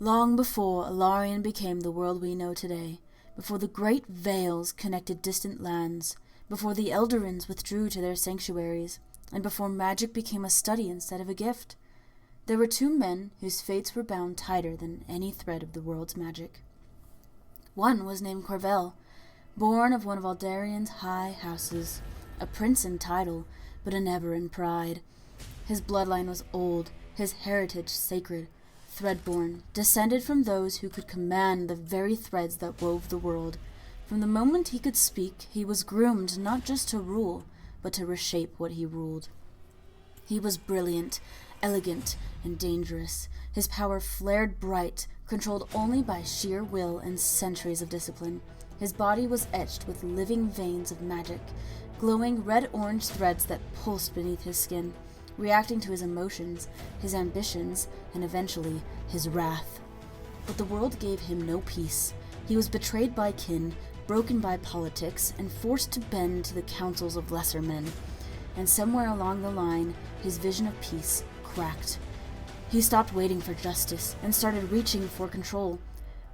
Long before Elarion became the world we know today, before the great veils connected distant lands, before the Eldarons withdrew to their sanctuaries, and before magic became a study instead of a gift, there were two men whose fates were bound tighter than any thread of the world's magic. One was named Corvel, born of one of Eldarion's high houses, a prince in title, but a never in pride. His bloodline was old, his heritage sacred, threadborn, descended from those who could command the very threads that wove the world. From the moment he could speak, he was groomed not just to rule, but to reshape what he ruled. He was brilliant, elegant, and dangerous. His power flared bright, controlled only by sheer will and centuries of discipline. His body was etched with living veins of magic, glowing red-orange threads that pulsed beneath his skin, reacting to his emotions, his ambitions, and eventually his wrath. But the world gave him no peace. He was betrayed by kin, broken by politics, and forced to bend to the counsels of lesser men. And somewhere along the line, his vision of peace cracked. He stopped waiting for justice and started reaching for control.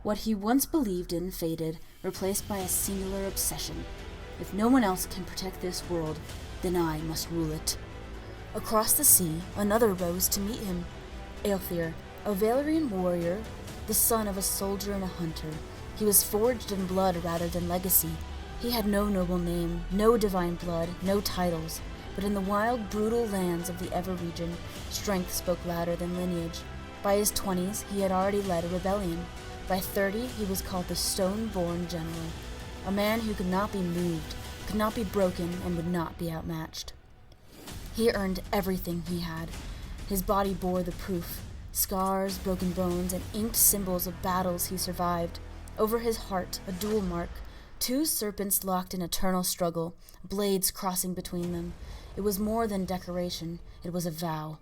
What he once believed in faded, replaced by a singular obsession. If no one else can protect this world, then I must rule it. Across the sea, another rose to meet him. Aelthir, a Valerian warrior, the son of a soldier and a hunter. He was forged in blood rather than legacy. He had no noble name, no divine blood, no titles. But in the wild, brutal lands of the Ever region, strength spoke louder than lineage. By his 20s, he had already led a rebellion. By 30, he was called the Stone-born General, a man who could not be moved, could not be broken, and would not be outmatched. He earned everything he had. His body bore the proof, scars, broken bones, and inked symbols of battles he survived. Over his heart, a duel mark, two serpents locked in eternal struggle, blades crossing between them. It was more than decoration, it was a vow.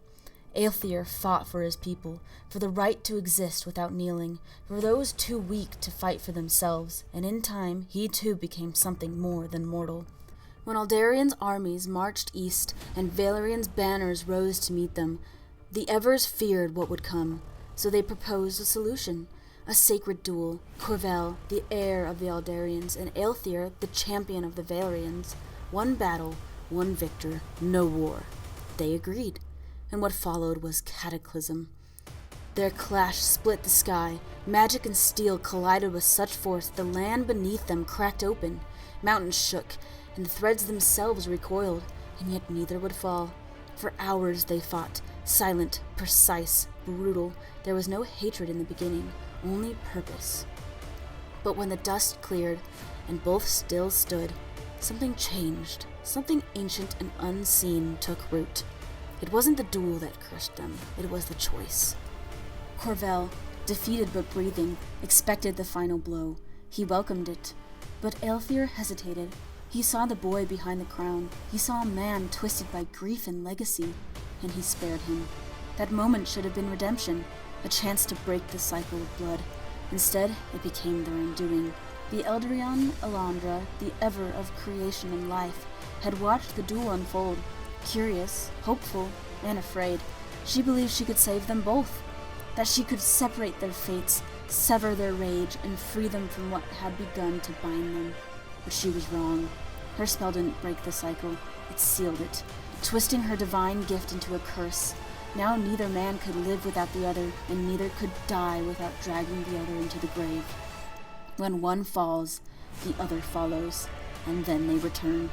Aelthir fought for his people, for the right to exist without kneeling, for those too weak to fight for themselves, and in time he too became something more than mortal. When Eldarion's armies marched east and Valerion's banners rose to meet them, the Evers feared what would come, so they proposed a solution. A sacred duel, Corvel, the heir of the Eldarions, and Aelthir, the champion of the Valerians. One battle, one victor, no war. They agreed, and what followed was cataclysm. Their clash split the sky. Magic and steel collided with such force the land beneath them cracked open. Mountains shook, and the threads themselves recoiled, and yet neither would fall. For hours they fought, silent, precise, brutal. There was no hatred in the beginning, only purpose. But when the dust cleared, and both still stood, something changed. Something ancient and unseen took root. It wasn't the duel that crushed them, it was the choice. Corvel, defeated but breathing, expected the final blow. He welcomed it. But Aelthir hesitated. He saw the boy behind the crown. He saw a man twisted by grief and legacy, and he spared him. That moment should have been redemption, a chance to break the cycle of blood. Instead, it became their undoing. The Elarion, Elandra, the Ever of creation and life, had watched the duel unfold, curious, hopeful, and afraid. She believed she could save them both, that she could separate their fates, sever their rage, and free them from what had begun to bind them. But she was wrong. Her spell didn't break the cycle, it sealed it, twisting her divine gift into a curse. Now neither man could live without the other, and neither could die without dragging the other into the grave. When one falls, the other follows, and then they return.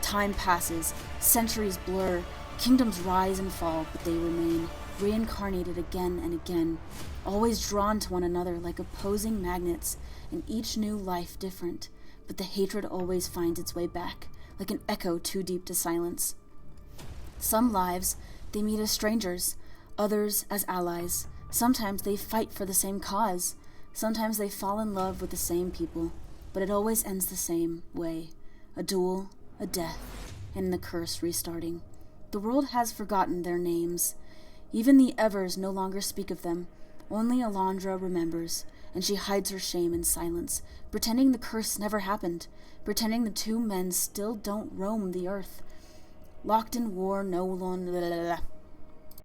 Time passes, centuries blur, kingdoms rise and fall, but they remain, reincarnated again and again, always drawn to one another like opposing magnets, and each new life different, but the hatred always finds its way back, like an echo too deep to silence. Some lives they meet as strangers, others as allies. Sometimes they fight for the same cause, sometimes they fall in love with the same people, but it always ends the same way, a duel, a death, and the curse restarting. The world has forgotten their names. Even the Evers no longer speak of them. Only Elandra remembers, and she hides her shame in silence, pretending the curse never happened, pretending the two men still don't roam the earth. Locked in war no longer.